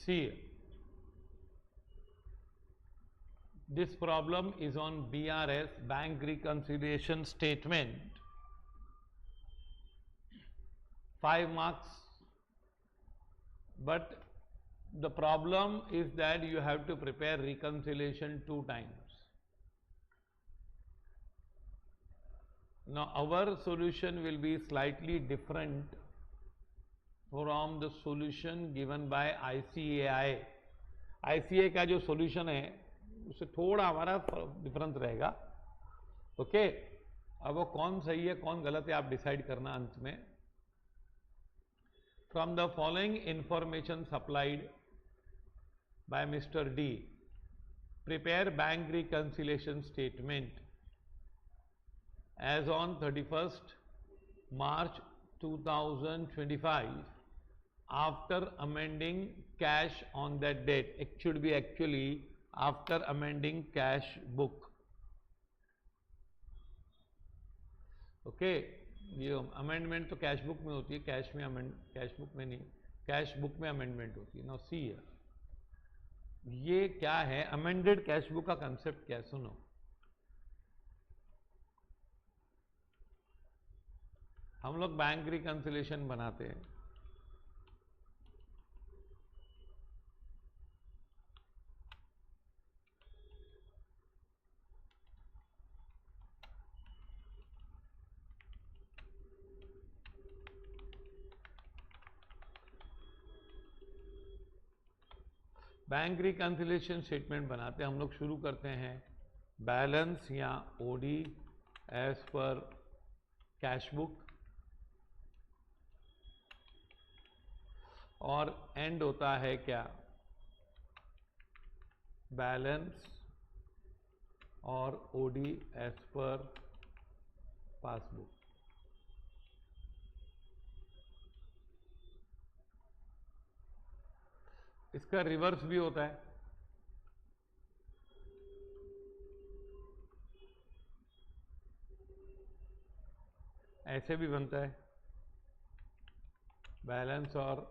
See, this problem is on BRS, Bank Reconciliation Statement. 5 marks, but the problem is that you have to prepare reconciliation 2 times. Now our solution will be slightly different from the solution given by ICAI. ICAI का जो solution है उससे थोड़ा हमारा difference रहेगा. Okay, अब वो कौन सही है कौन गलत है आप डिसाइड करना अंत में. From the following information supplied by Mr. D, prepare bank reconciliation statement as on 31st March 2025 after amending cash on that date. It should be actually after amending cash book. Okay, ये amendment तो cash book में होती है, cash book में नहीं, cash book में amendment होती है. नाउ सी हियर, ये क्या है अमेंडेड कैश बुक का कंसेप्ट क्या है सुनो. हम लोग बैंक रिकंसिलेशन बनाते हैं. बैंक रिकंसिलेशन स्टेटमेंट बनाते हैं हम लोग. शुरू करते हैं बैलेंस या OD as per cash book और एंड होता है क्या बैलेंस और ओडी एज पर पासबुक. इसका रिवर्स भी होता है. ऐसे भी बनता है बैलेंस और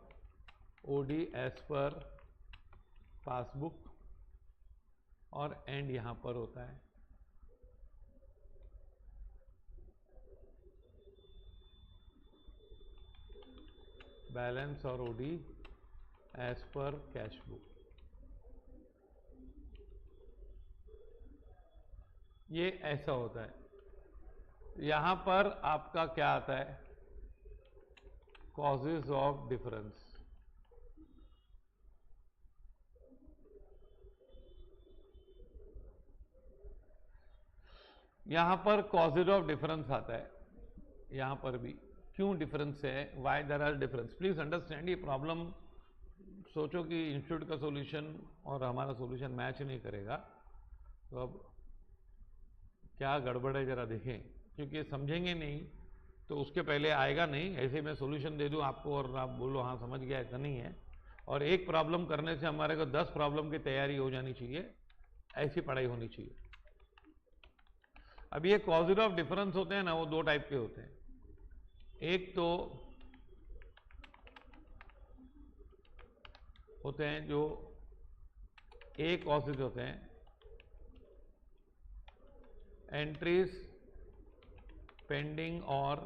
ओडी एज पर पासबुक और एंड यहां पर होता है. बैलेंस और OD as per cash book. ये ऐसा होता है. यहां पर आपका क्या आता है कॉजेज ऑफ डिफरेंस. यहां पर कॉजेज ऑफ डिफरेंस आता है. यहां पर भी क्यों डिफरेंस है, why there are difference. Please understand, ये प्रॉब्लम सोचो कि इंस्टीट्यूट का सॉल्यूशन और हमारा सॉल्यूशन मैच नहीं करेगा तो अब क्या गड़बड़ है जरा देखें, क्योंकि ये समझेंगे नहीं तो उसके पहले आएगा नहीं. ऐसे मैं सॉल्यूशन दे दूं आपको और आप बोलो हाँ समझ गया, ऐसा नहीं है. और एक प्रॉब्लम करने से हमारे को 10 प्रॉब्लम की तैयारी हो जानी चाहिए, ऐसी पढ़ाई होनी चाहिए. अब ये कॉजेज ऑफ डिफरेंस होते हैं ना, वो 2 टाइप के होते हैं. एक तो होते हैं जो ए कॉजेज होते हैं, एंट्रीज पेंडिंग और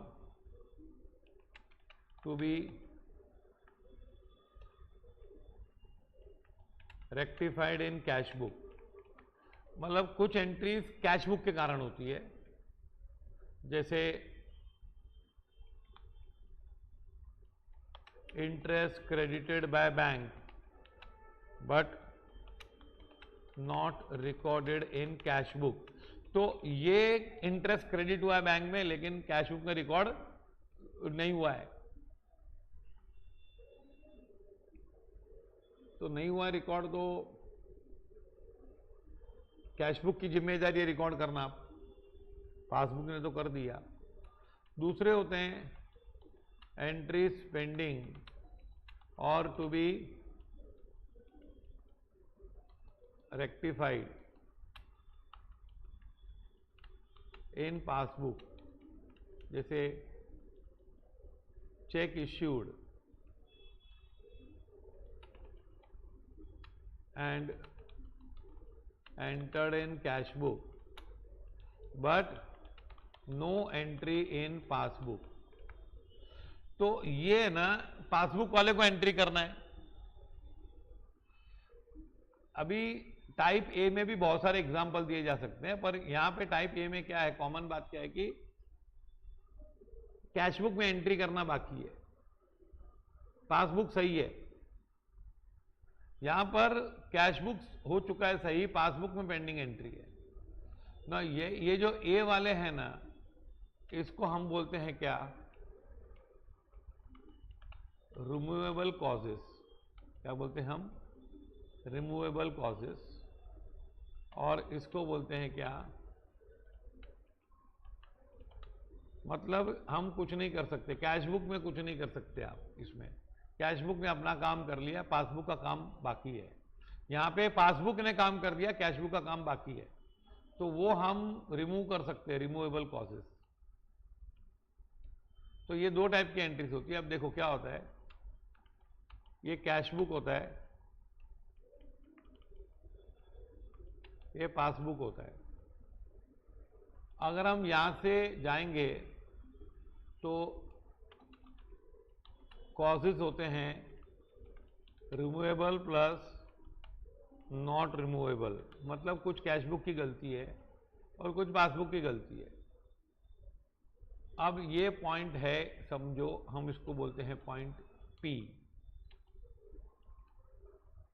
to be rectified in cash book. मतलब कुछ एंट्रीज कैश बुक के कारण होती है, जैसे interest credited by bank but not recorded in cash book. तो ये इंटरेस्ट क्रेडिट हुआ है बैंक में लेकिन कैश बुक में रिकॉर्ड नहीं हुआ है. तो नहीं हुआ रिकॉर्ड तो कैश बुक की जिम्मेदारी है रिकॉर्ड करना, आप पासबुक ने तो कर दिया. दूसरे होते हैं एंट्रीज पेंडिंग और to be rectified in passbook, जैसे cheque issued and entered in cash book but no entry in passbook. तो ये ना पासबुक वाले को एंट्री करना है। अभी टाइप ए में भी बहुत सारे एग्जाम्पल दिए जा सकते हैं, पर यहां पे टाइप ए में क्या है, कॉमन बात क्या है कि कैश बुक में एंट्री करना बाकी है, पासबुक सही है। यहां पर कैश बुक हो चुका है सही, पासबुक में पेंडिंग एंट्री है ना। ये जो ए वाले हैं ना, इसको हम बोलते हैं क्या, रिमूवेबल कॉजेस। क्या बोलते हैं हम, रिमूवेबल कॉजेस। और इसको बोलते हैं क्या, मतलब हम कुछ नहीं कर सकते, कैश बुक में कुछ नहीं कर सकते आप। इसमें कैश बुक ने अपना काम कर लिया, पासबुक का काम बाकी है। यहां पे पासबुक ने काम कर दिया, कैश बुक का काम बाकी है, तो वो हम रिमूव कर सकते हैं, रिमूवेबल कॉजेस। तो ये दो टाइप की एंट्रीज होती है। अब देखो क्या होता है, ये कैश बुक होता है, ये पासबुक होता है। अगर हम यहां से जाएंगे तो कॉजेस होते हैं रिमूवेबल प्लस नॉट रिमूवेबल, मतलब कुछ कैश बुक की गलती है और कुछ पासबुक की गलती है। अब ये पॉइंट है, समझो हम इसको बोलते हैं पॉइंट P,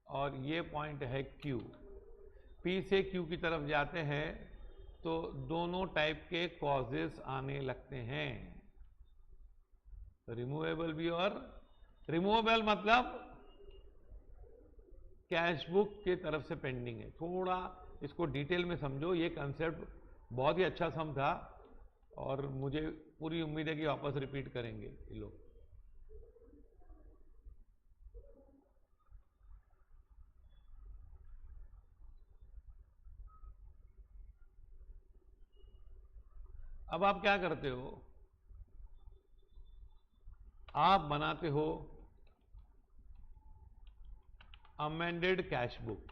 और ये पॉइंट है Q। P से Q की तरफ जाते हैं तो दोनों टाइप के कॉजेस आने लगते हैं, रिमूवेबल भी और रिमूवेबल मतलब कैश बुक की तरफ से पेंडिंग है। थोड़ा इसको डिटेल में समझो, ये कंसेप्ट बहुत ही अच्छा सम था और मुझे पूरी उम्मीद है कि वापस रिपीट करेंगे ये लोग। अब आप क्या करते हो, आप बनाते हो amended cash book.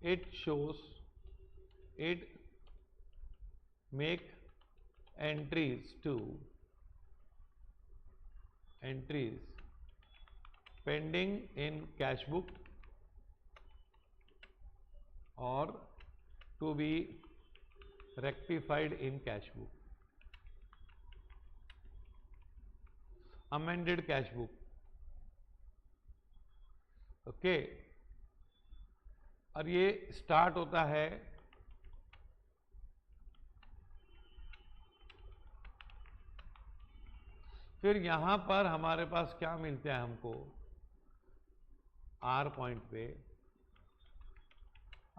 It shows, it make entries to pending in cash book और to be rectified in cash book, amended cash book। Okay, और ये स्टार्ट होता है फिर यहां पर हमारे पास क्या मिलता है हमको, R पॉइंट पे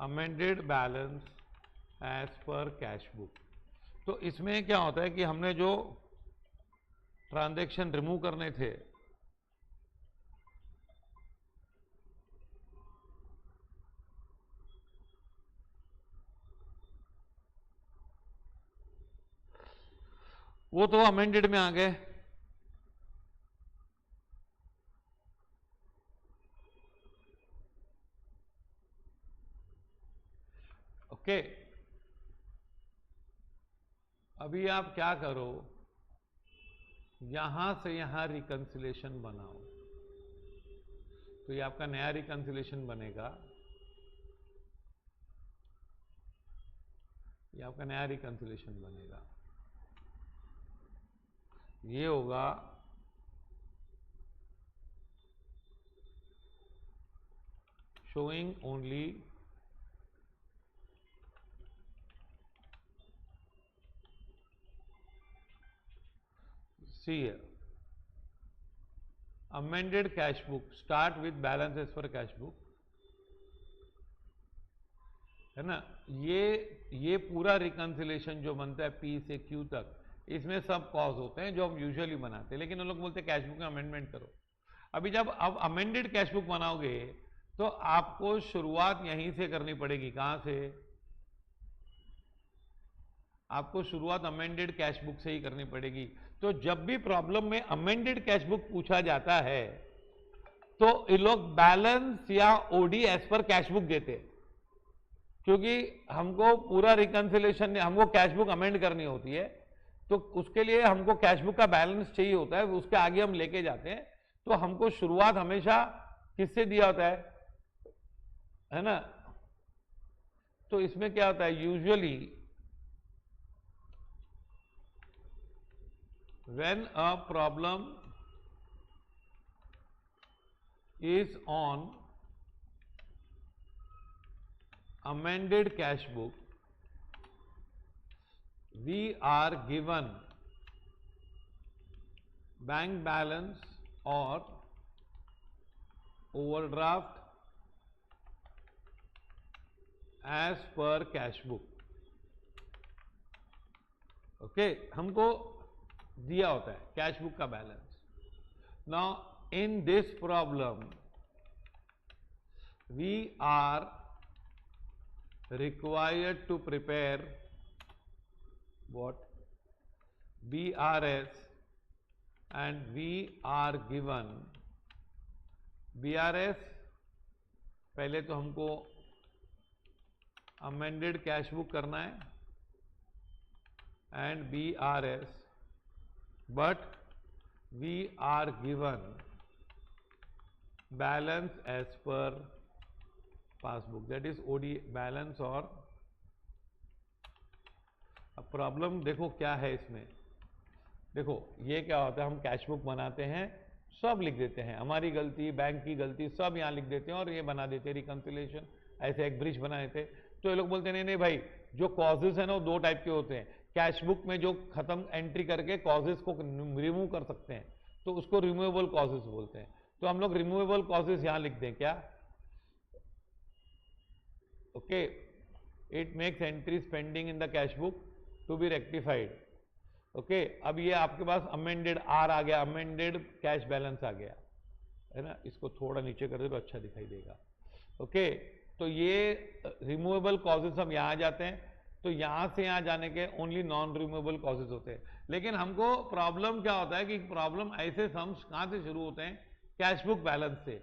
amended balance as per cash book. तो इसमें क्या होता है कि हमने जो ट्रांजैक्शन रिमूव करने थे, वो तो अमेंडेड में आ गए। ओके, अभी आप क्या करो, यहां से यहां रिकंसिलेशन बनाओ, तो ये आपका नया रिकंसिलेशन बनेगा, ये आपका नया रिकंसिलेशन बनेगा। ये होगा showing only see here amended cash book start with balance as per cash book, है ना। ये पूरा रिकंसिलेशन जो बनता है P से Q तक, इसमें सब कॉज होते हैं जो हम यूजुअली बनाते हैं, लेकिन उन लोग बोलते हैं कैश बुक में अमेंडमेंट करो। अभी जब अब अमेंडेड कैश बुक बनाओगे तो आपको शुरुआत यहीं से करनी पड़ेगी। कहां से, आपको शुरुआत अमेंडेड कैश बुक से ही करनी पड़ेगी। तो जब भी प्रॉब्लम में अमेंडेड कैश बुक पूछा जाता है तो ये लोग बैलेंस या OD as per cash book देते हैं, क्योंकि हमको पूरा रिकंसिलेशन, हमको कैश बुक अमेंड करनी होती है, तो उसके लिए हमको कैश बुक का बैलेंस चाहिए होता है, उसके आगे हम लेके जाते हैं। तो हमको शुरुआत हमेशा किससे दिया होता है ना? तो इसमें क्या होता है, usually when a problem is on amended cash book, we are given bank balance or overdraft as per cash book. Okay, हमको दिया होता है कैश बुक का balance. Now in this problem we are required to prepare what? BRS, and we are given BRS. पहले तो हमको amended cash book करना है and BRS, but we are given balance as per passbook, that is OD balance. और अब problem देखो क्या है इसमें. देखो ये क्या होता है, हम कैश बुक बनाते हैं, सब लिख देते हैं, हमारी गलती, बैंक की गलती, सब यहाँ लिख देते हैं और ये बना देते हैं रिकंसिलेशन. ऐसे एक ब्रिज बनाए थे, तो ये लोग बोलते हैं नहीं नहीं भाई, जो कॉजेज है ना वो दो टाइप के होते हैं. कैश बुक में जो खत्म एंट्री करके कॉजेज को रिमूव कर सकते हैं, तो उसको रिमूवेबल कॉजेज बोलते हैं. तो हम लोग रिमूवेबल कॉजेज यहाँ लिख दें क्या? Okay, it makes entries pending in the cash book to be rectified. Okay, अब ये आपके पास amended R आ गया, amended cash balance आ गया है ना. इसको थोड़ा नीचे कर दे तो अच्छा दिखाई देगा. Okay, तो ये रिमूवेबल कॉजेज हम यहाँ जाते हैं, तो यहाँ से यहाँ जाने के ओनली नॉन रिमूवेबल कॉजेज होते हैं. लेकिन हमको प्रॉब्लम क्या होता है कि प्रॉब्लम ऐसे सम्स कहाँ से शुरू होते हैं? कैश बुक बैलेंस से.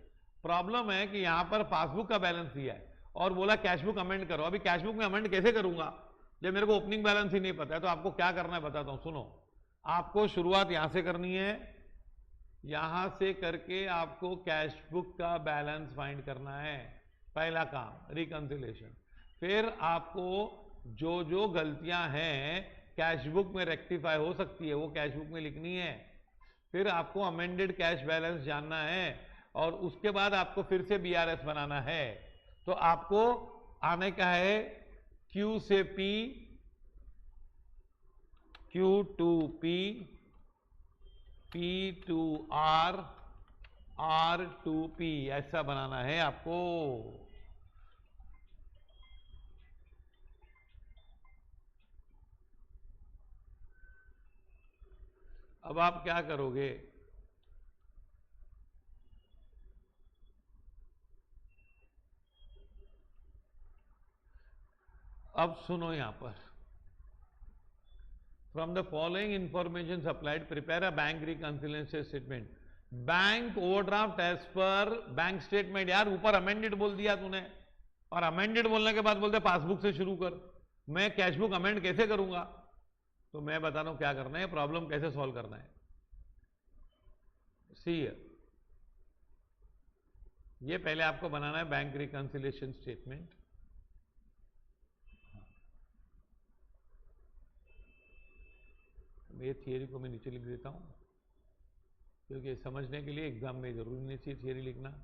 प्रॉब्लम है कि यहाँ पर पासबुक का बैलेंस दिया है और बोला कैश बुक अमेंड करो. अभी कैश बुक में अमेंड कैसे करूंगा जब मेरे को ओपनिंग बैलेंस ही नहीं पता है? तो आपको क्या करना है बताता हूं, सुनो. आपको शुरुआत यहां से करनी है, यहां से करके आपको कैश बुक का बैलेंस फाइंड करना है. पहला काम रिकंसिलेशन. फिर आपको जो जो गलतियां हैं कैश बुक में रेक्टिफाई हो सकती है वो कैश बुक में लिखनी है. फिर आपको अमेंडेड कैश बैलेंस जानना है और उसके बाद आपको फिर से बीआरएस बनाना है. तो आपको आने का है Q से P, Q to P, P to R, R to P, ऐसा बनाना है आपको. अब आप क्या करोगे? अब सुनो यहां पर, from the following information supplied prepare a bank reconciliation statement. Bank overdraft as per bank statement. यार ऊपर अमेंडेड बोल दिया तूने, और अमेंडेड बोलने के बाद बोलते पासबुक से शुरू कर. मैं कैश बुक अमेंड कैसे करूंगा? तो मैं बता रहा हूं क्या करना है, प्रॉब्लम कैसे सॉल्व करना है. सी, ये पहले आपको बनाना है बैंक रिकंसिलिएशन स्टेटमेंट. ये थियरी को मैं नीचे लिख देता हूं, क्योंकि समझने के लिए एग्जाम में जरूरी नहीं चाहिए थियरी लिखना.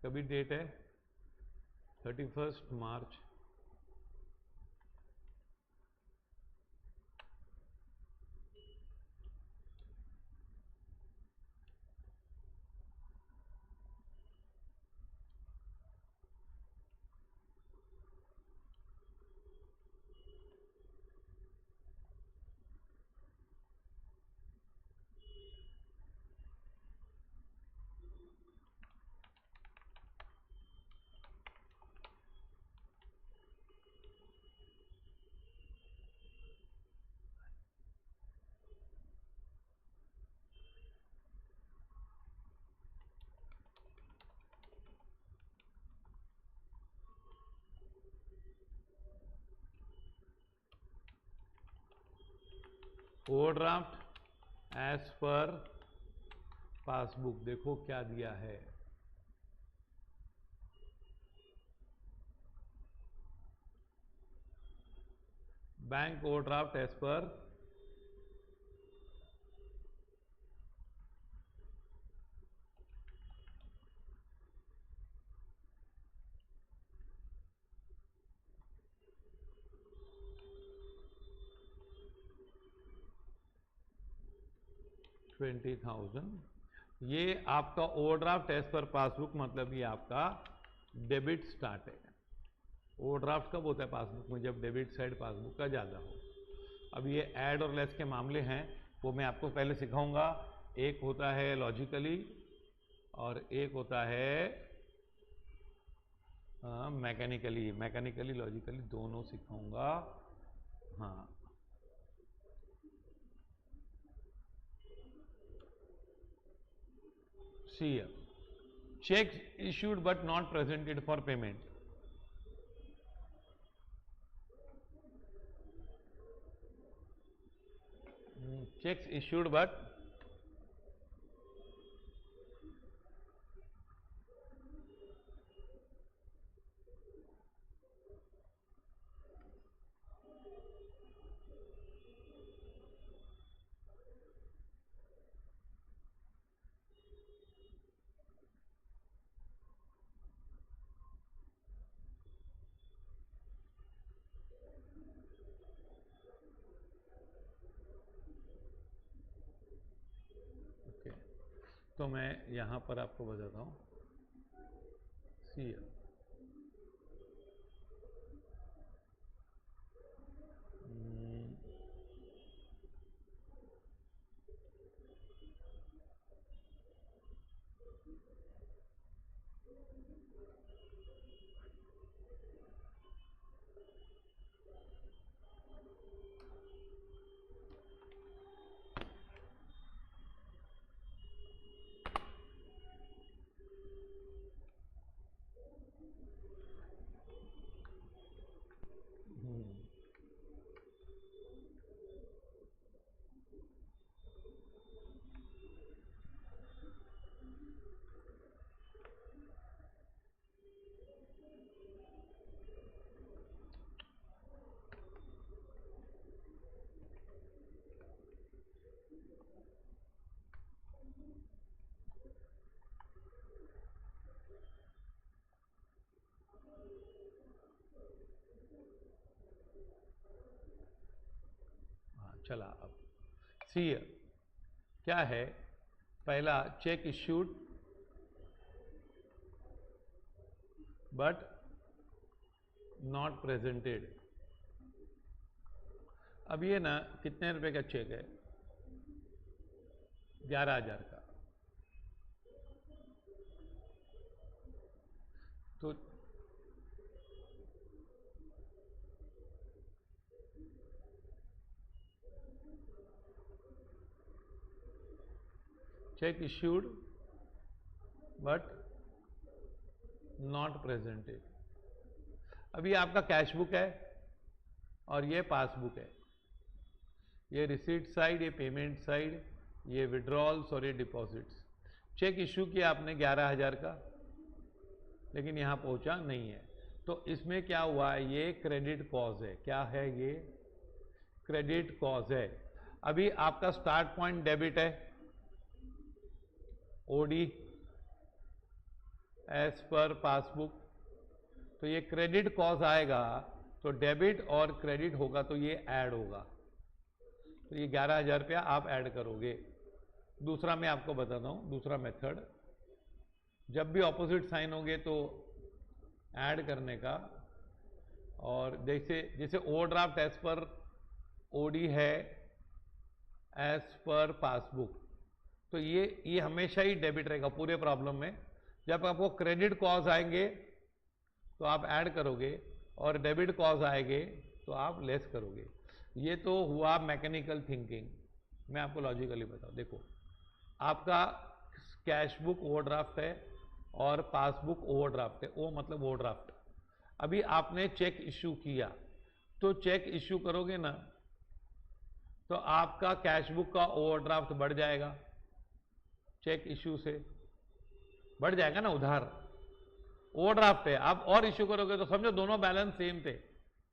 कभी डेट है 31 मार्च. ओवरड्राफ्ट एज पर पासबुक, देखो क्या दिया है, बैंक ओवरड्राफ्ट एज पर $20,000। ये आपका ओवरड्राफ्ट एज पर पासबुक, मतलब ये आपका डेबिट स्टार्ट है। ओवरड्राफ्ट कब होता है पासबुक में? जब डेबिट साइड पासबुक का ज़्यादा हो। अब ये ऐड और लेस के मामले हैं, वो मैं आपको पहले सिखाऊंगा। एक होता है लॉजिकली और एक होता है मैकेनिकली लॉजिकली, दोनों सिखाऊंगा। हाँ, C cheque issued but not presented for payment. checks issued but okay. तो मैं यहाँ पर आपको बताता हूँ, सी चला। अब सी क्या है, पहला check issued but not presented. अब ये ना कितने रुपए का चेक है? 11,000 का। तो check issued but not presented. अभी आपका कैश बुक है और ये पासबुक है, ये रिसीट साइड, ये पेमेंट साइड, ये विड्रॉल्स और ये डिपॉजिट्स। चेक इश्यू किया आपने 11,000 का, लेकिन यहां पहुंचा नहीं है। तो इसमें क्या हुआ है? ये क्रेडिट कॉज है। क्या है ये? क्रेडिट कॉज है। अभी आपका स्टार्ट पॉइंट डेबिट है, ओडी एज पर पासबुक, तो ये क्रेडिट कॉज आएगा, तो डेबिट और क्रेडिट होगा तो ये ऐड होगा, तो ये 11,000 रुपया आप ऐड करोगे। दूसरा मैं आपको बताता हूं, दूसरा मेथड, जब भी ऑपोजिट साइन होंगे तो ऐड करने का। और जैसे ओवरड्राफ्ट एज पर ओडी है एज पर पासबुक, तो ये हमेशा ही डेबिट रहेगा पूरे प्रॉब्लम में। जब आपको क्रेडिट कॉज आएंगे तो आप ऐड करोगे और डेबिट कॉज आएंगे तो आप लेस करोगे। ये तो हुआ मैकेनिकल थिंकिंग। मैं आपको लॉजिकली बताऊं, देखो आपका कैश बुक ओवरड्राफ्ट है और पासबुक ओवरड्राफ्ट है। ओ मतलब ओवरड्राफ्ट। अभी आपने चेक इश्यू किया, तो चेक इश्यू करोगे ना, तो आपका कैश बुक का ओवरड्राफ्ट बढ़ जाएगा, चेक इश्यू से बढ़ जाएगा ना, उधार ओवरड्राफ्ट है, आप और इश्यू करोगे तो समझो दोनों बैलेंस सेम थे,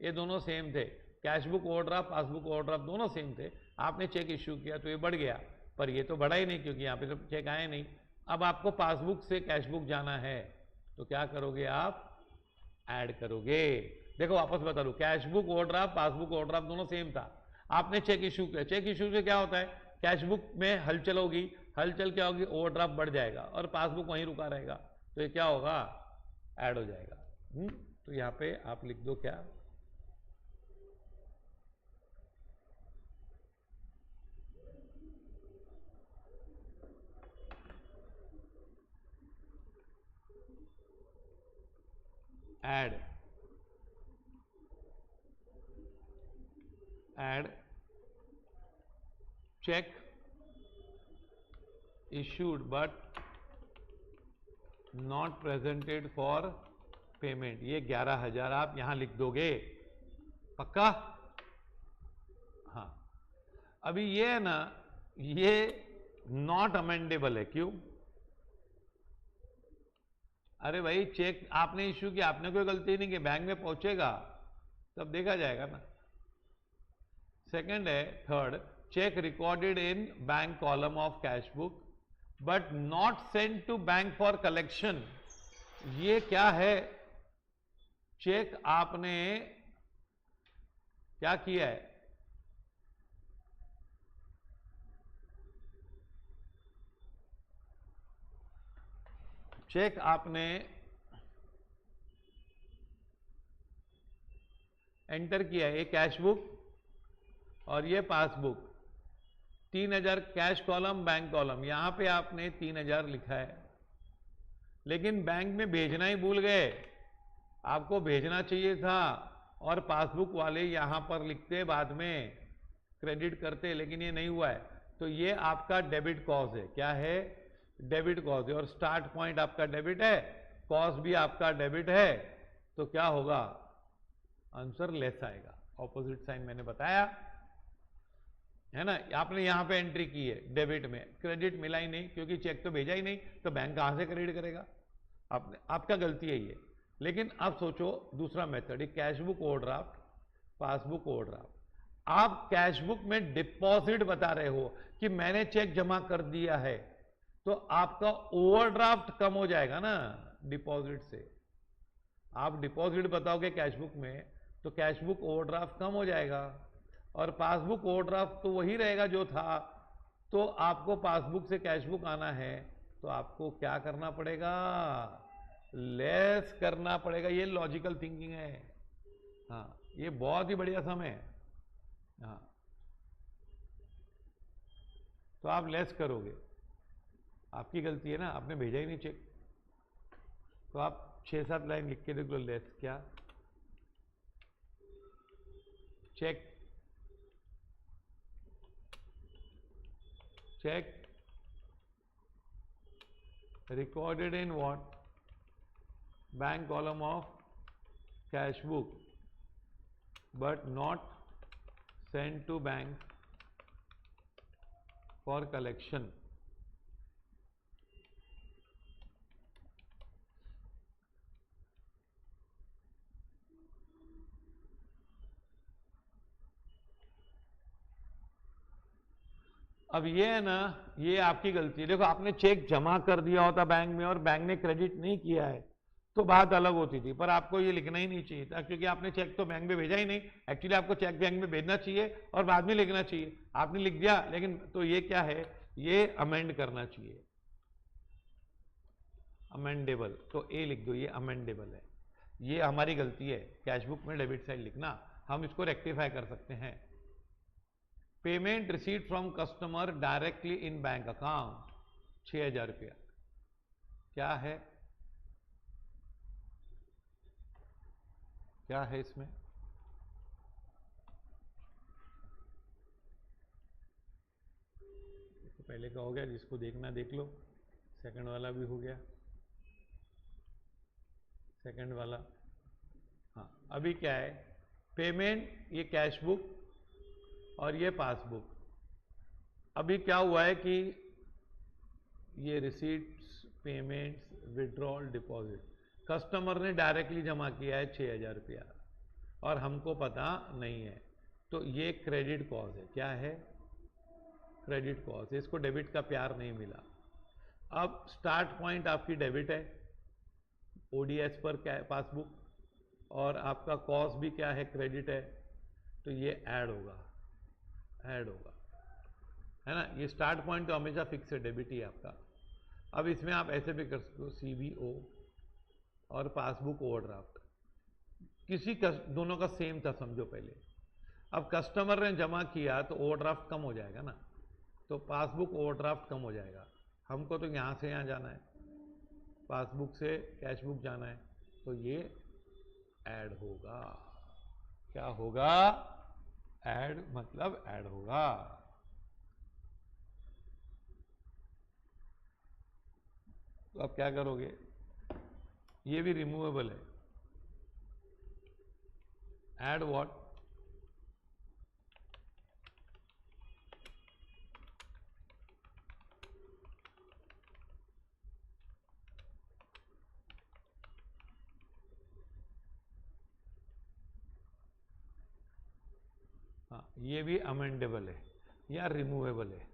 ये दोनों सेम थे, cash book overdraft passbook overdraft दोनों सेम थे, आपने चेक इश्यू किया तो ये बढ़ गया, पर ये तो बढ़ा ही नहीं क्योंकि यहाँ पे तो चेक आए नहीं। अब आपको पासबुक से कैश बुक जाना है तो क्या करोगे, आप ऐड करोगे। देखो वापस बता दूं, cash book overdraft passbook overdraft दोनों सेम था, आपने चेक इश्यू किया, चेक इश्यू से क्या होता है, कैश बुक में हलचल होगी, हलचल क्या होगी, ओवरड्राफ्ट बढ़ जाएगा और पासबुक वहीं रुका रहेगा, तो ये क्या होगा, ऐड हो जाएगा। तो यहां पे आप लिख दो क्या, add check issued but not presented for payment, ये 11,000 आप यहां लिख दोगे, पक्का। हाँ, अभी ये है ना, ये नॉट अमेंडेबल है, क्यों, अरे भाई चेक आपने इश्यू किया, आपने कोई गलती नहीं की, बैंक में पहुंचेगा तब देखा जाएगा ना। सेकंड है, third, cheque recorded in bank column of cash book but not sent to bank for collection, ये क्या है, चेक आपने क्या किया है, चेक आपने एंटर किया है, ये कैश बुक और ये passbook, 3,000 cash column bank column, यहां पे आपने 3,000 लिखा है, लेकिन बैंक में भेजना ही भूल गए, आपको भेजना चाहिए था और पासबुक वाले यहां पर लिखते बाद में क्रेडिट करते, लेकिन ये नहीं हुआ है, तो ये आपका डेबिट कॉज है, क्या है, डेबिट कॉज है, और स्टार्ट पॉइंट आपका डेबिट है, कॉज भी आपका डेबिट है, तो क्या होगा, आंसर लेस आएगा, ऑपोजिट साइन मैंने बताया है ना। आपने यहां पे एंट्री की है डेबिट में, क्रेडिट मिला ही नहीं क्योंकि चेक तो भेजा ही नहीं, तो बैंक कहां से क्रेडिट करेगा, आपने, आपका गलती है ये। लेकिन अब सोचो दूसरा मेथड, ये cash book overdraft passbook overdraft, आप कैश बुक में डिपॉजिट बता रहे हो कि मैंने चेक जमा कर दिया है, तो आपका ओवरड्राफ्ट कम हो जाएगा ना डिपॉजिट से, आप डिपॉजिट बताओगे कैश बुक में तो कैश बुक ओवरड्राफ्ट कम हो जाएगा, और पासबुक ओवरड्राफ्ट तो वही रहेगा जो था, तो आपको पासबुक से कैश बुक आना है तो आपको क्या करना पड़ेगा, लेस करना पड़ेगा, ये लॉजिकल थिंकिंग है। हाँ, ये बहुत ही बढ़िया समय है। हाँ, तो आप लेस करोगे, आपकी गलती है ना, आपने भेजा ही नहीं चेक, तो आप 6-7 लाइन लिख के देख लो, लेस क्या, check recorded in what, bank column of cash book but not sent to bank for collection, अब ये है ना, ये आपकी गलती है, देखो आपने चेक जमा कर दिया होता बैंक में और बैंक ने क्रेडिट नहीं किया है तो बात अलग होती थी, पर आपको ये लिखना ही नहीं चाहिए था क्योंकि आपने चेक तो बैंक में भेजा ही नहीं, एक्चुअली आपको चेक बैंक में भेजना चाहिए और बाद में लिखना चाहिए, आपने लिख दिया, लेकिन तो ये क्या है, ये अमेंड करना चाहिए, अमेंडेबल, तो ए लिख दो, ये अमेंडेबल है, ये हमारी गलती है, कैश बुक में डेबिट साइड लिखना, हम इसको रेक्टिफाई कर सकते हैं। Payment receipt from customer directly in bank account, 6,000 रुपया, क्या है, क्या है इसमें, तो पहले का हो गया, जिसको देखना देख लो, सेकंड वाला भी हो गया, सेकंड वाला, हाँ, अभी क्या है, पेमेंट, ये कैश बुक और ये पासबुक। अभी क्या हुआ है कि ये receipts, payments, withdrawal, deposit customer ने डायरेक्टली जमा किया है 6,000 रुपया और हमको पता नहीं है, तो ये क्रेडिट कॉज है। क्या है? Credit cause. इसको डेबिट का प्यार नहीं मिला। अब स्टार्ट पॉइंट आपकी डेबिट है ओडीएस पर क्या है पासबुक, और आपका कॉस्ट भी क्या है? क्रेडिट है, तो ये ऐड होगा, है ना। ये स्टार्ट पॉइंट तो हमेशा फिक्स है, डेबिट ही आपका। अब इसमें आप ऐसे भी कर सकते हो, सीबीओ और पासबुक ओवरड्राफ्ट, दोनों का सेम था समझो पहले। अब कस्टमर ने जमा किया तो ओवरड्राफ्ट कम हो जाएगा ना, तो पासबुक ओवरड्राफ्ट कम हो जाएगा। हमको तो यहाँ से यहाँ जाना है, पासबुक से कैश बुक जाना है, तो ये ऐड होगा। क्या होगा? ऐड, मतलब ऐड होगा। तो अब क्या करोगे? ये भी रिमूवेबल है। Add what? हाँ, ये भी अमेंडेबल है या रिमूवेबल है,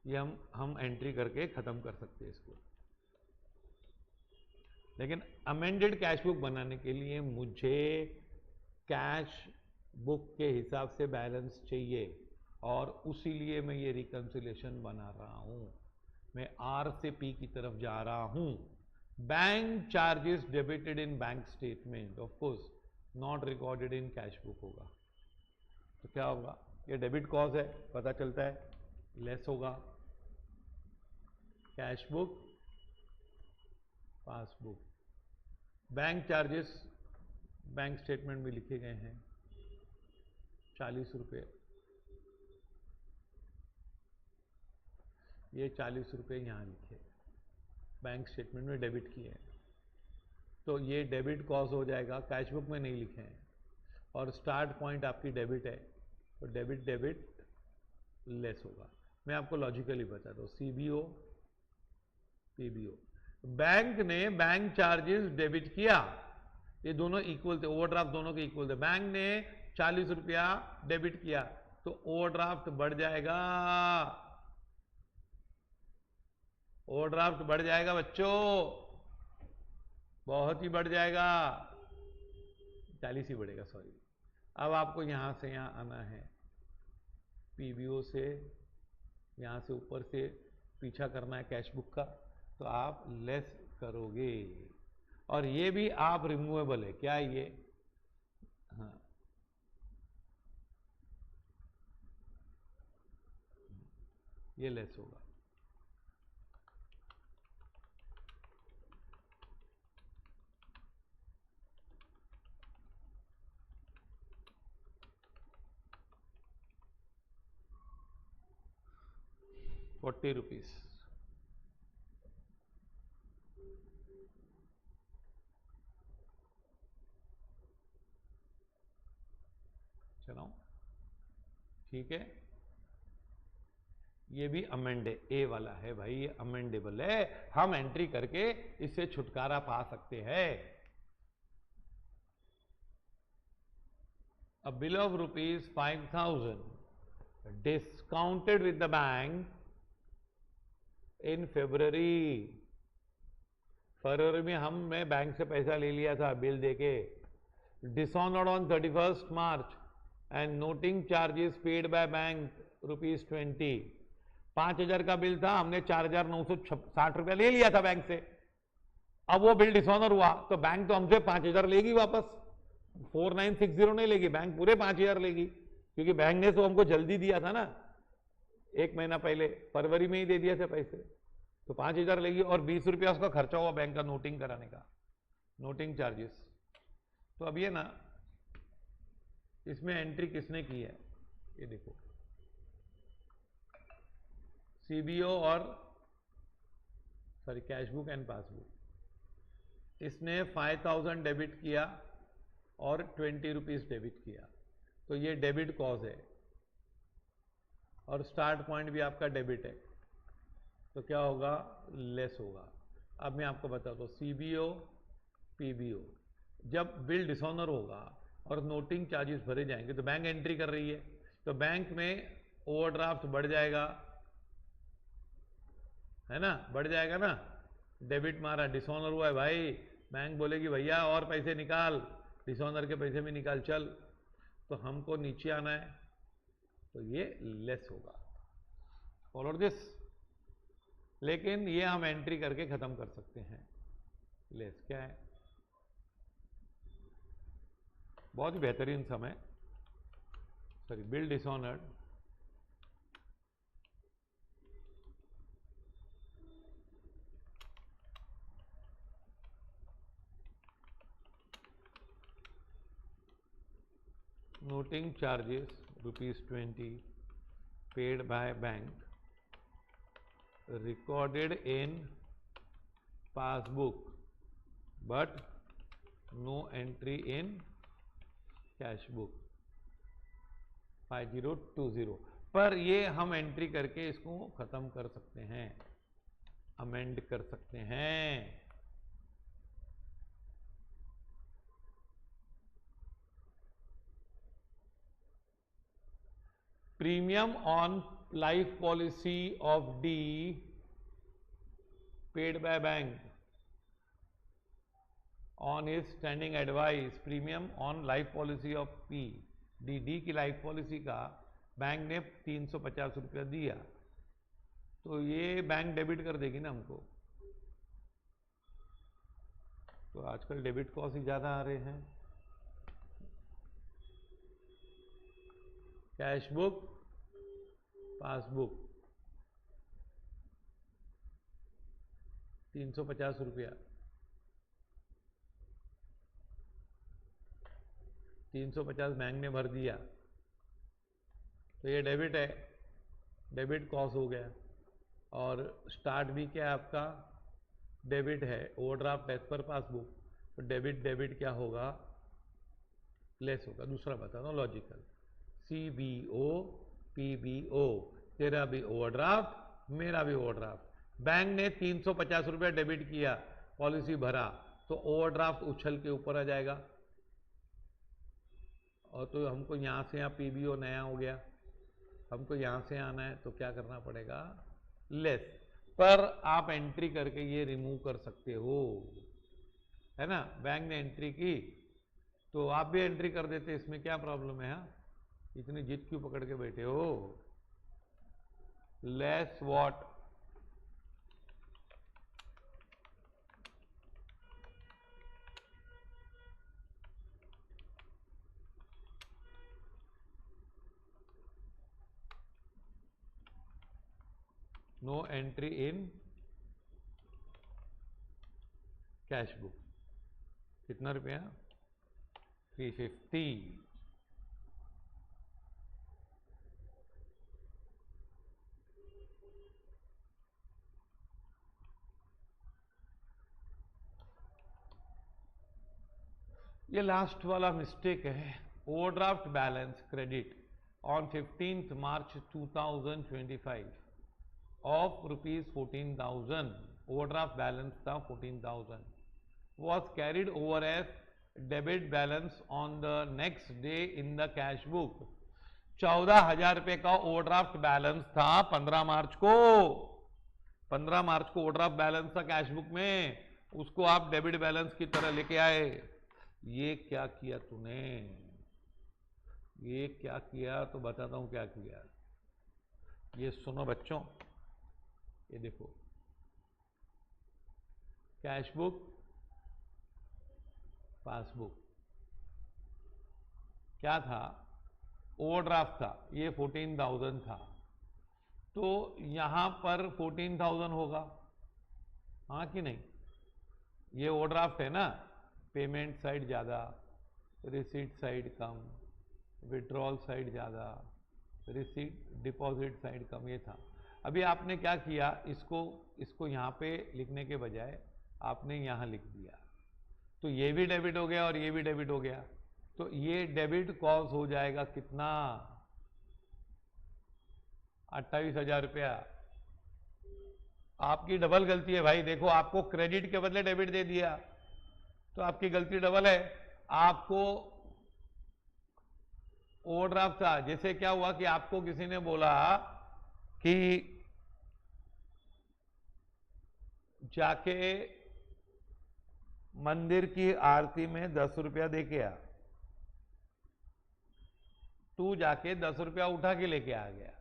ये हम एंट्री करके खत्म कर सकते हैं इसको। लेकिन अमेंडेड कैश बुक बनाने के लिए मुझे कैश बुक के हिसाब से बैलेंस चाहिए, और उसी लिए मैं ये रिकंसिलेशन बना रहा हूं। मैं आर से पी की तरफ जा रहा हूं। Bank charges debited in bank statement, of course not recorded in cash book होगा। तो क्या होगा? ये डेबिट कॉज है, पता चलता है, लेस होगा cash book, passbook. Bank charges bank statement में लिखे गए हैं 40 रुपये, ये 40 रुपये यहाँ लिखे बैंक स्टेटमेंट में डेबिट किए हैं, तो ये डेबिट कॉज हो जाएगा, कैश बुक में नहीं लिखे हैं। और स्टार्ट पॉइंट आपकी डेबिट है, तो डेबिट डेबिट लेस होगा। मैं आपको लॉजिकली बताता हूँ, सीबीओ पीबीओ। बैंक ने बैंक चार्जेस डेबिट किया, ये दोनों इक्वल थे, ओवरड्राफ्ट दोनों के इक्वल थे। बैंक ने 40 रुपया डेबिट किया, तो ओवरड्राफ्ट बढ़ जाएगा, ओवरड्राफ्ट बढ़ जाएगा बच्चों, बहुत ही बढ़ जाएगा, 40 ही बढ़ेगा, सॉरी। अब आपको यहां से यहां आना है, पीबीओ से यहां से ऊपर से पीछा करना है कैश बुक का, तो आप लेस करोगे। और ये भी आप रिमूवेबल है। क्या ये? हाँ, ये लेस होगा। ₹40। चलाओ, ठीक है। ये भी अमेंडे ए वाला है भाई, ये अमेंडेबल है, हम एंट्री करके इससे छुटकारा पा सकते हैं। A bill of rupees 5,000 discounted with the bank in February। फरवरी में हमने बैंक से पैसा ले लिया था बिल देके, dishonoured on 31st March and noting charges paid by bank ₹20। 5,000 का बिल था, हमने 4,960 रुपया ले लिया था बैंक से। अब वो बिल डिसऑनर हुआ तो बैंक तो हमसे 5,000 लेगी वापस, 4960 नहीं लेगी, बैंक पूरे 5,000 लेगी, क्योंकि बैंक ने तो हमको जल्दी दिया था ना, 1 महीना पहले फरवरी में ही दे दिए थे पैसे, तो 5,000 लेगी, और 20 रुपया उसका खर्चा हुआ बैंक का नोटिंग कराने का, नोटिंग चार्जेस। तो अब ये ना, इसमें एंट्री किसने की है? ये देखो, सीबीओ और sorry cash book and passbook, इसने 5,000 डेबिट किया और 20 रुपीज डेबिट किया, तो ये डेबिट कॉज है। और स्टार्ट पॉइंट भी आपका डेबिट है, तो क्या होगा, लेस होगा। अब मैं आपको बताता हूँ, सीबीओ पीबीओ, जब बिल डिसऑनर होगा और नोटिंग चार्जेस भरे जाएंगे तो बैंक एंट्री कर रही है, तो बैंक में ओवरड्राफ्ट बढ़ जाएगा, है ना, बढ़ जाएगा ना। डेबिट मारा, डिसऑनर हुआ है भाई, बैंक बोलेगी भैया और पैसे निकाल, डिसऑनर के पैसे भी निकाल चल, तो हमको नीचे आना है, तो ये लेस होगा। Follow this. लेकिन ये हम एंट्री करके खत्म कर सकते हैं। लेस क्या है, बहुत ही बेहतरीन समय, sorry, bill dishonoured, noting charges ₹20 paid by bank recorded in passbook but no entry in cash book 5020, पर ये हम एंट्री करके इसको खत्म कर सकते हैं, अमेंड कर सकते हैं। Premium on life policy of D paid by bank on his standing advice, premium on life policy of P, D की लाइफ पॉलिसी का बैंक ने 350 रुपया दिया, तो ये बैंक डेबिट कर देगी ना हमको। तो आजकल डेबिट कॉस्ट ही ज्यादा आ रहे हैं। कैश बुक, पासबुक, 350 रुपया, 350 बैंक ने भर दिया, तो ये डेबिट है, डेबिट कॉस्ट हो गया। और स्टार्ट भी क्या है आपका, डेबिट है, ओवरड्राफ्ट एज पर पासबुक, तो डेबिट डेबिट क्या होगा, लेस होगा। दूसरा बताता हूँ लॉजिकल, सीबीओ पीबीओ, तेरा भी ओवरड्राफ्ट मेरा भी ओवरड्राफ्ट, बैंक ने 350 रुपया डेबिट किया, पॉलिसी भरा, तो ओवरड्राफ्ट उछल के ऊपर आ जाएगा, और तो हमको यहाँ से यहाँ पीबीओ नया हो गया, हमको यहाँ से आना है, तो क्या करना पड़ेगा, लेस। पर आप एंट्री करके ये रिमूव कर सकते हो, है ना, बैंक ने एंट्री की तो आप भी एंट्री कर देते, इसमें क्या प्रॉब्लम है, हाँ, इतनी जिद क्यों पकड़ के बैठे हो। Less what, no entry in cash book, कितना रुपया, 350। ये लास्ट वाला मिस्टेक है, overdraft balance credit on 15th March 2025 of ₹14,000, overdraft balance था 14,000, was carried over as debit balance on the next day in the cash book। 14,000 रुपए का overdraft balance था 15 मार्च को, 15 मार्च को ओवरड्राफ्ट बैलेंस था कैश बुक में, उसको आप डेबिट बैलेंस की तरह लेके आए। ये क्या किया तूने, ये क्या किया, तो बताता हूं क्या किया। ये सुनो बच्चों, ये देखो, कैश बुक, पासबुक, क्या था, ओवरड्राफ्ट था, ये 14,000 था, तो यहां पर 14,000 होगा, हाँ कि नहीं, ये ओवरड्राफ्ट है ना, पेमेंट साइड ज़्यादा, रिसीट साइड कम, विड्रॉल साइड ज़्यादा, रिसीट डिपॉजिट साइड कम, ये था। अभी आपने क्या किया, इसको यहाँ पे लिखने के बजाय आपने यहाँ लिख दिया, तो ये भी डेबिट हो गया और ये भी डेबिट हो गया, तो ये डेबिट कॉस्ट हो जाएगा कितना, 28,000 रुपया। आपकी डबल गलती है भाई। देखो, आपको क्रेडिट के बदले डेबिट दे दिया, तो आपकी गलती डबल है। आपको ओवरड्राफ्ट था, जैसे क्या हुआ कि आपको किसी ने बोला कि जाके मंदिर की आरती में 10 रुपया दे के आ। तू जाके 10 रुपया उठा के लेके आ गया,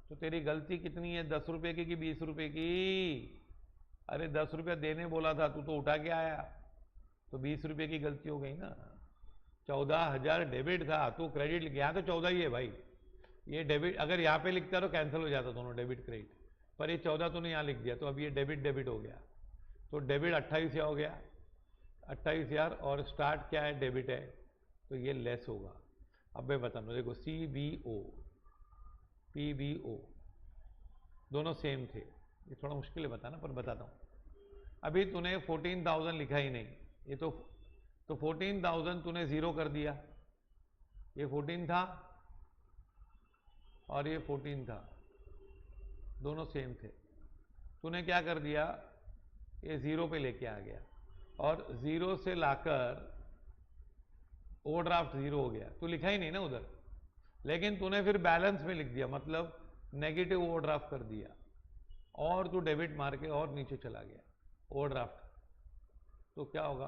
तो तेरी गलती कितनी है, 10 रुपए की कि 20 रुपए की? अरे 10 रुपया देने बोला था, तू तो उठा के आया, तो 20 रुपए की गलती हो गई ना। 14,000 डेबिट था, तू क्रेडिट लिख, यहाँ तो 14 ही है भाई। ये डेबिट अगर यहाँ पे लिखता तो कैंसिल हो जाता दोनों, डेबिट क्रेडिट, पर ये 14 तूने यहाँ लिख दिया, तो अब ये डेबिट डेबिट हो गया, तो डेबिट 28,000 हो गया। 28,000 और स्टार्ट क्या है, डेबिट है, तो ये लेस होगा। अब मैं बताऊँ, देखो CBO PBO दोनों सेम थे। ये थोड़ा मुश्किल है बताना, पर बताता हूँ। अभी तूने 14,000 लिखा ही नहीं, ये तो 14,000 तूने जीरो कर दिया। ये 14 था और ये 14 था, दोनों सेम थे। तूने क्या कर दिया, ये जीरो पे लेके आ गया, और जीरो से लाकर ओवरड्राफ्ट जीरो हो गया। तू लिखा ही नहीं ना उधर, लेकिन तूने फिर बैलेंस में लिख दिया, मतलब नेगेटिव ओवरड्राफ्ट कर दिया, और तू डेबिट मार के और नीचे चला गया ओवरड्राफ्ट। तो क्या होगा,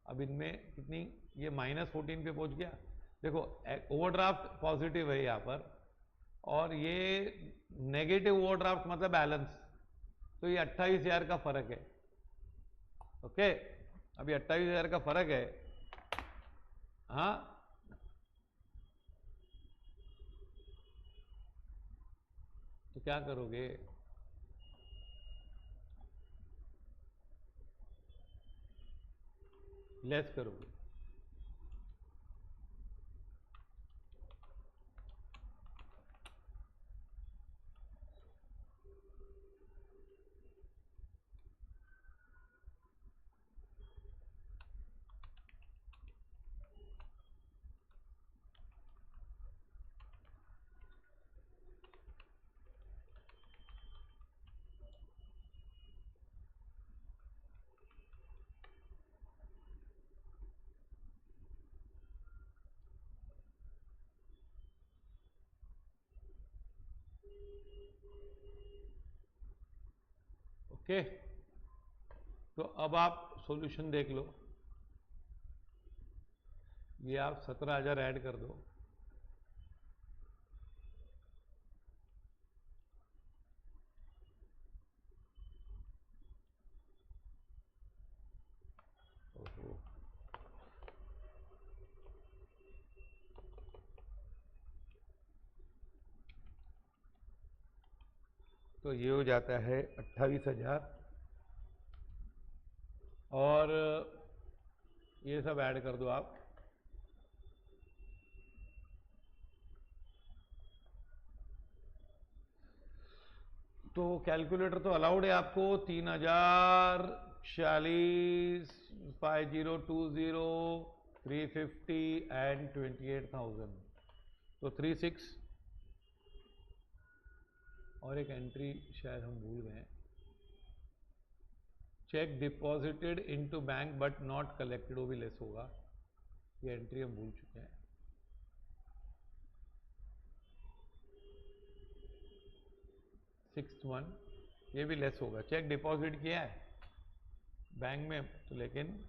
अब इनमें कितनी, ये -14 पे पहुंच गया। देखो, ओवरड्राफ्ट पॉजिटिव है यहाँ पर, और ये नेगेटिव ओवरड्राफ्ट मतलब बैलेंस, तो ये 28,000 का फर्क है। ओके, अभी 28,000 का फर्क है। हाँ, तो क्या करोगे, लेस करोगे। ओके, तो अब आप सॉल्यूशन देख लो। ये आप 17,000 ऐड कर दो, तो ये हो जाता है 28,000, और ये सब ऐड कर दो आप। तो कैलकुलेटर तो अलाउड है आपको, 3,040, 5020, 350 एंड 28,000, तो 36। और एक एंट्री शायद हम भूल गए, check deposited into bank but not collected, वो भी लेस होगा। ये एंट्री हम भूल चुके हैं। 61, ये भी लेस होगा। चेक डिपॉजिट किया है बैंक में, तो लेकिन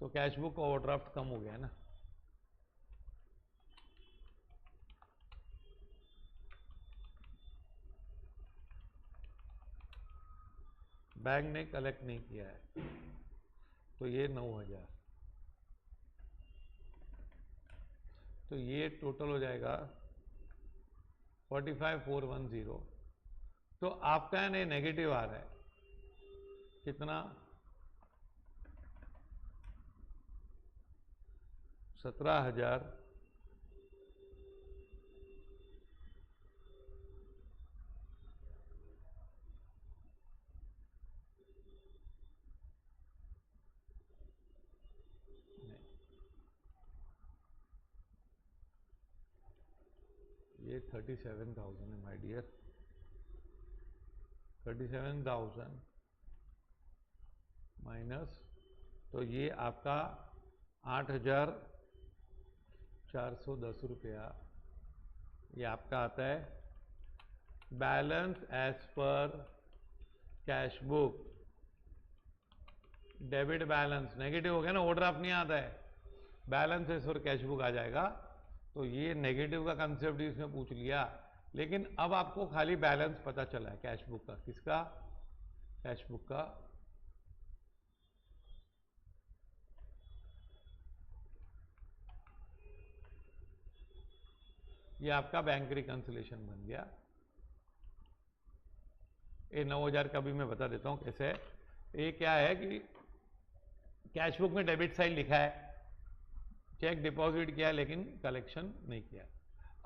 तो कैश बुक का ओवरड्राफ्ट कम हो गया ना। बैंक ने कलेक्ट नहीं किया है, तो ये 9,000, तो ये टोटल हो जाएगा 45,410। तो आपका है ना नेगेटिव आ रहा है, कितना, 17,000 ये 37,000 है माय डियर, 37,000 माइनस, तो ये आपका 8,410 रुपया, ये आपका आता है balance as per cash book. Debit balance negative हो गया ना, ओवरड्राफ्ट नहीं आता है, balance as per cash book आ जाएगा। तो ये नेगेटिव का कंसेप्ट इसमें पूछ लिया, लेकिन अब आपको खाली बैलेंस पता चला है कैश बुक का। किसका? कैश बुक का। ये आपका बैंक रिकंसिलेशन बन गया। ये 9,000 का भी मैं बता देता हूं कैसे है। ये क्या है कि कैश बुक में डेबिट साइड लिखा है, चेक डिपॉजिट किया लेकिन कलेक्शन नहीं किया।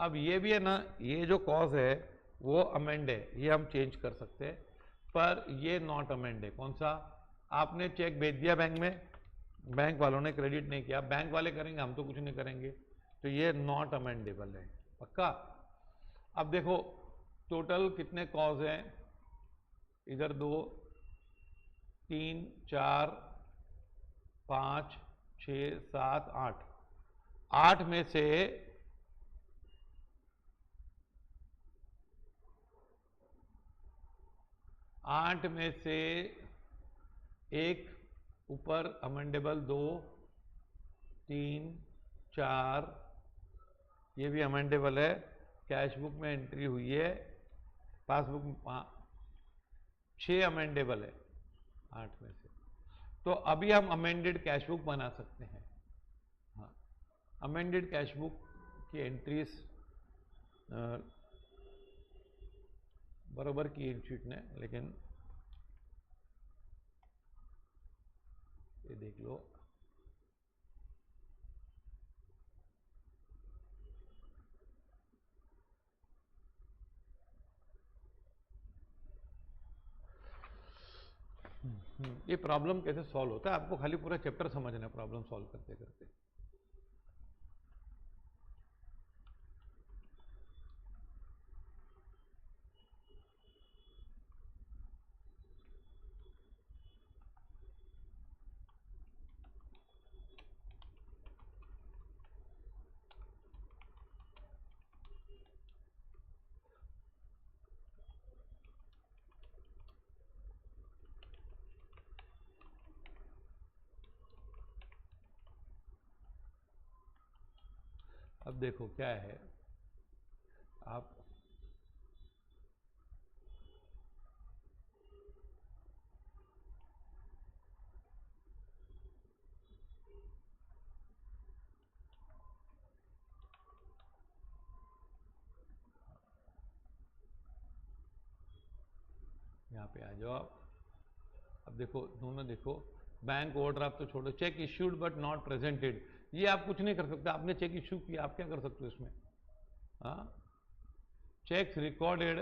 अब ये भी है ना, ये जो कॉज है वो अमेंड है, ये हम चेंज कर सकते हैं, पर ये नॉट अमेंड है। कौन सा? आपने चेक भेज दिया बैंक में, बैंक वालों ने क्रेडिट नहीं किया, बैंक वाले करेंगे, हम तो कुछ नहीं करेंगे, तो ये नॉट अमेंडेबल है। पक्का? अब देखो टोटल कितने कॉज हैं, इधर 2, 3, 4, 5, 6, 7, 8, 8 में से 8 में से एक ऊपर अमेंडेबल, 2, 3, 4, ये भी अमेंडेबल है, कैश बुक में एंट्री हुई है, पासबुक में 6 अमेंडेबल है 8 में से। तो अभी हम अमेंडेड कैश बुक बना सकते हैं। हाँ, अमेंडेड कैश बुक की एंट्रीज बराबर की इंस्टीट्यूट ने, लेकिन ये देख लो, ये प्रॉब्लम कैसे सॉल्व होता है, आपको खाली पूरा चैप्टर समझना है प्रॉब्लम सॉल्व करते करते। अब देखो क्या है, आप यहाँ पे आ जाओ आप। अब देखो दोनों, देखो बैंक ओवरड्राफ्ट तो छोड़ो, check issued but not presented, ये आप कुछ नहीं कर सकते। आपने चेक इश्यू किया, आप क्या कर सकते हो इसमें? हाँ, cheques recorded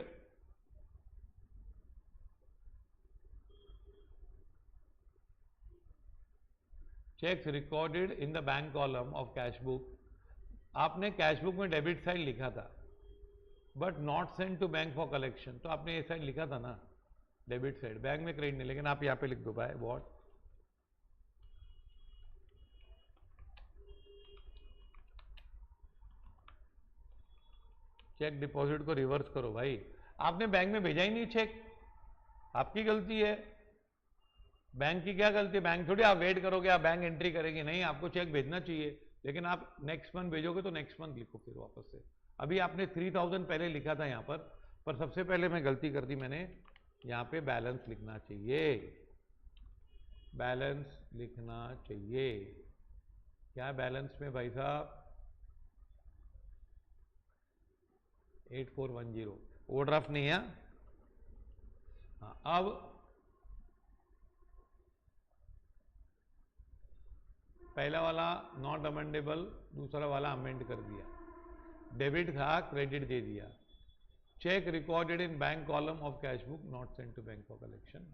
cheques recorded in the bank column of cash book. आपने कैश बुक में डेबिट साइड लिखा था, but not send to bank for collection, तो आपने ये साइड लिखा था ना, डेबिट साइड, बैंक में क्रेडिट नहीं, लेकिन आप यहाँ पे लिख दो बाय व्हाट, चेक डिपॉजिट को रिवर्स करो भाई। आपने बैंक में भेजा ही नहीं चेक, आपकी गलती है। बैंक की क्या गलती है? बैंक थोड़ी आप वेट करोगे, आप बैंक एंट्री करेगी, नहीं, आपको चेक भेजना चाहिए, लेकिन आप नेक्स्ट मंथ भेजोगे तो नेक्स्ट मंथ लिखो फिर वापस से। अभी आपने 3,000 पहले लिखा था यहाँ पर सबसे पहले मैं गलती कर दी, मैंने यहाँ पे बैलेंस लिखना चाहिए, बैलेंस लिखना चाहिए। क्या बैलेंस में भाई साहब? 8410, ओवरड्राफ्ट नहीं है। हाँ, अब पहला वाला नॉट अमेंडेबल, दूसरा वाला अमेंड कर दिया, डेबिट था क्रेडिट दे दिया, cheque recorded in bank column of cash book not sent to bank for collection.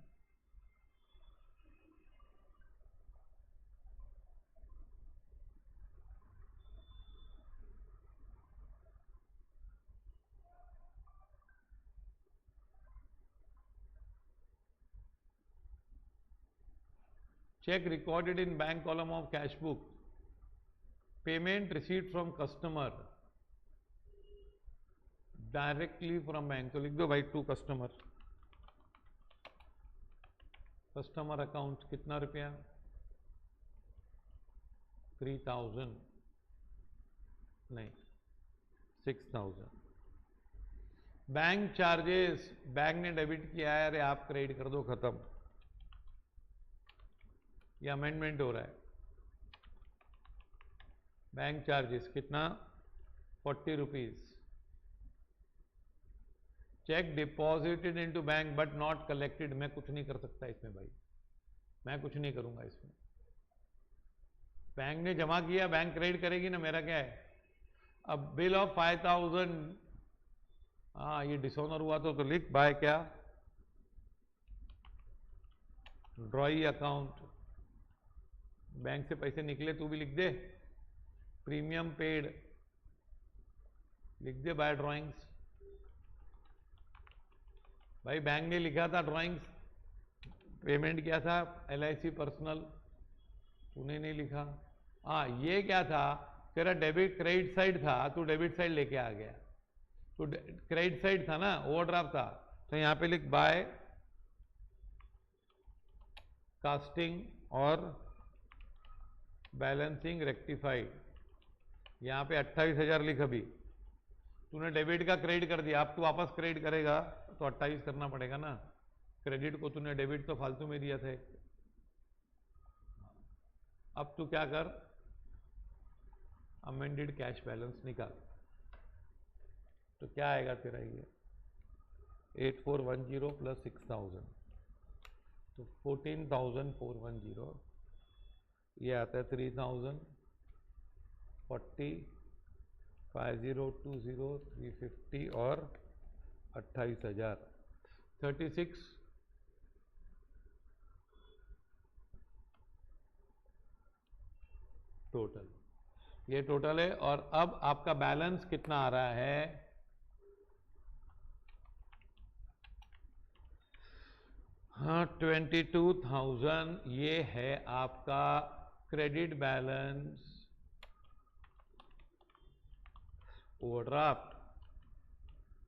Cheque recorded in bank column of cash book, payment received from customer directly from bank, तो लिख दो भाई to customer, customer account कितना रुपया 3000 नहीं 6000, bank charges bank ने debit किया है, अरे आप क्रेडिट कर दो, खत्म, ये अमेंडमेंट हो रहा है। बैंक चार्जेस कितना 40 rupees, check deposited into bank but not collected, मैं कुछ नहीं कर सकता इसमें भाई, मैं कुछ नहीं करूंगा इसमें, बैंक ने जमा किया, बैंक क्रेडिट करेगी ना, मेरा क्या है। अब बिल ऑफ 5000, हाँ ये डिसऑनर हुआ तो लिख बाय क्या ड्रॉई अकाउंट, बैंक से पैसे निकले तू भी लिख दे, प्रीमियम पेड लिख दे बाय ड्रॉइंग्स, भाई बैंक ने लिखा था ड्रॉइंग्स, पेमेंट किया था LIC पर्सनल, तूने नहीं लिखा। हाँ ये क्या था, तेरा डेबिट क्रेडिट साइड था, तू डेबिट साइड लेके आ गया, तो क्रेडिट साइड था ना, ओवरड्राफ्ट था, तो यहां पे लिख बाय कास्टिंग और बैलेंसिंग रेक्टिफाइड, यहां पे 28,000 लिख, अभी तूने डेबिट का क्रेडिट कर दिया, अब तू वापस क्रेडिट करेगा तो 28 करना पड़ेगा ना, क्रेडिट को तूने डेबिट तो फालतू में दिया था। अब तू क्या कर, अमेंडेड कैश बैलेंस निकाल, तो क्या आएगा तेरा ये 8410 प्लस 6000, तो 14,410, ये आता है 3000 40 5020 350 और 28,000 36 टोटल, ये टोटल है। और अब आपका बैलेंस कितना आ रहा है, हाँ 22,000, ये है आपका क्रेडिट बैलेंस ओवरड्राफ्ट,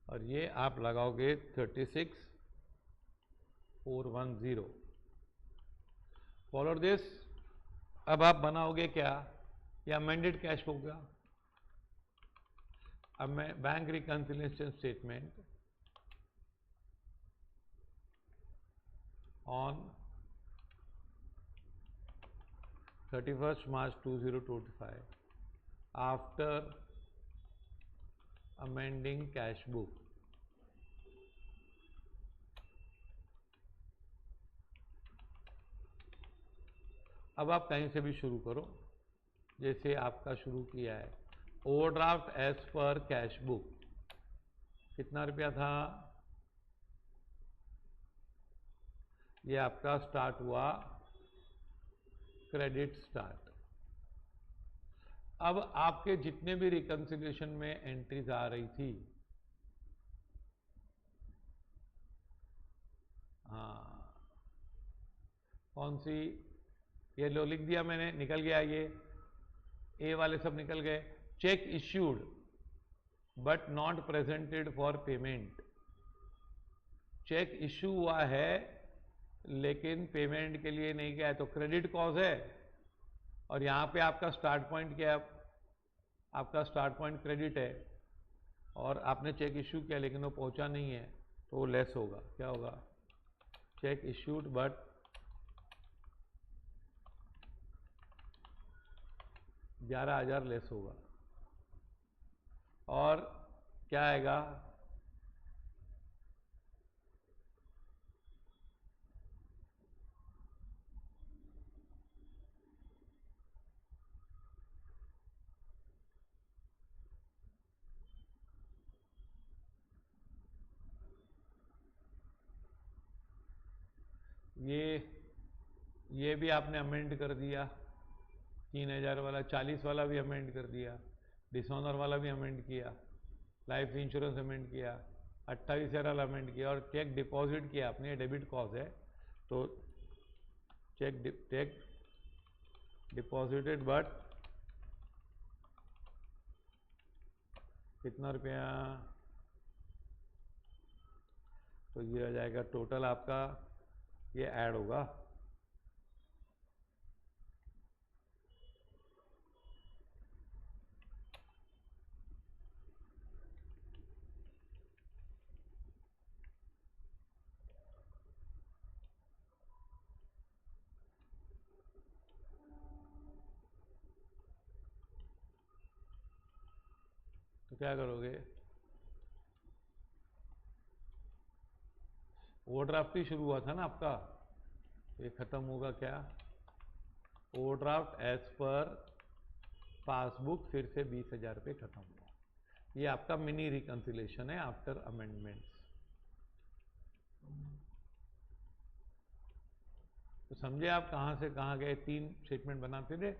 और ये आप लगाओगे 36,410, फॉलो दिस। अब आप बनाओगे क्या, ये अमेंडेड कैश होगा, अब मैं bank reconciliation statement on 31st March 2025 after amending cash book, अब आप कहीं से भी शुरू करो, जैसे आपका शुरू किया है, overdraft as per cash book कितना रुपया था, ये आपका स्टार्ट हुआ क्रेडिट स्टार्ट। अब आपके जितने भी रिकंसिलिएशन में एंट्रीज आ रही थी, हाँ कौन सी, ये लो लिख दिया मैंने, निकल गया, ये ए वाले सब निकल गए। Cheque issued but not presented for payment, cheque issue हुआ है लेकिन पेमेंट के लिए नहीं गया है, तो क्रेडिट कॉज है, और यहां पे आपका स्टार्ट पॉइंट क्या है, आपका स्टार्ट पॉइंट क्रेडिट है, और आपने चेक इश्यू किया लेकिन वो पहुंचा नहीं है, तो वो लेस होगा, क्या होगा, चेक इश्यूड बट 11,000 लेस होगा, और क्या आएगा, ये भी आपने अमेंड कर दिया, 3,000 वाला, 40 वाला भी अमेंड कर दिया, डिसऑनर वाला भी अमेंड किया, लाइफ इंश्योरेंस अमेंड किया, 28,000 अमेंड किया, और चेक डिपॉजिट किया आपने, डेबिट कॉज है, तो चेक डिपॉजिटेड बट कितना रुपया, तो ये आ जाएगा टोटल आपका, ये ऐड होगा। तो क्या करोगे, ओवरड्राफ्ट ही शुरू हुआ था ना आपका, ये खत्म होगा क्या, ओवरड्राफ्ट एज पर पासबुक फिर से 20,000 रुपये खत्म हुआ। ये आपका मिनी रिकंसिलेशन है आफ्टर अमेंडमेंट्स। तो समझे आप कहाँ से कहाँ गए, 3 स्टेटमेंट बनाते थे।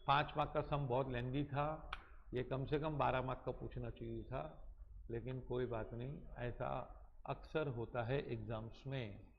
5 मार्क का सम बहुत लेंदी था, ये कम से कम 12 मार्क का पूछना चाहिए था, लेकिन कोई बात नहीं, ऐसा अक्सर होता है एग्जाम्स में।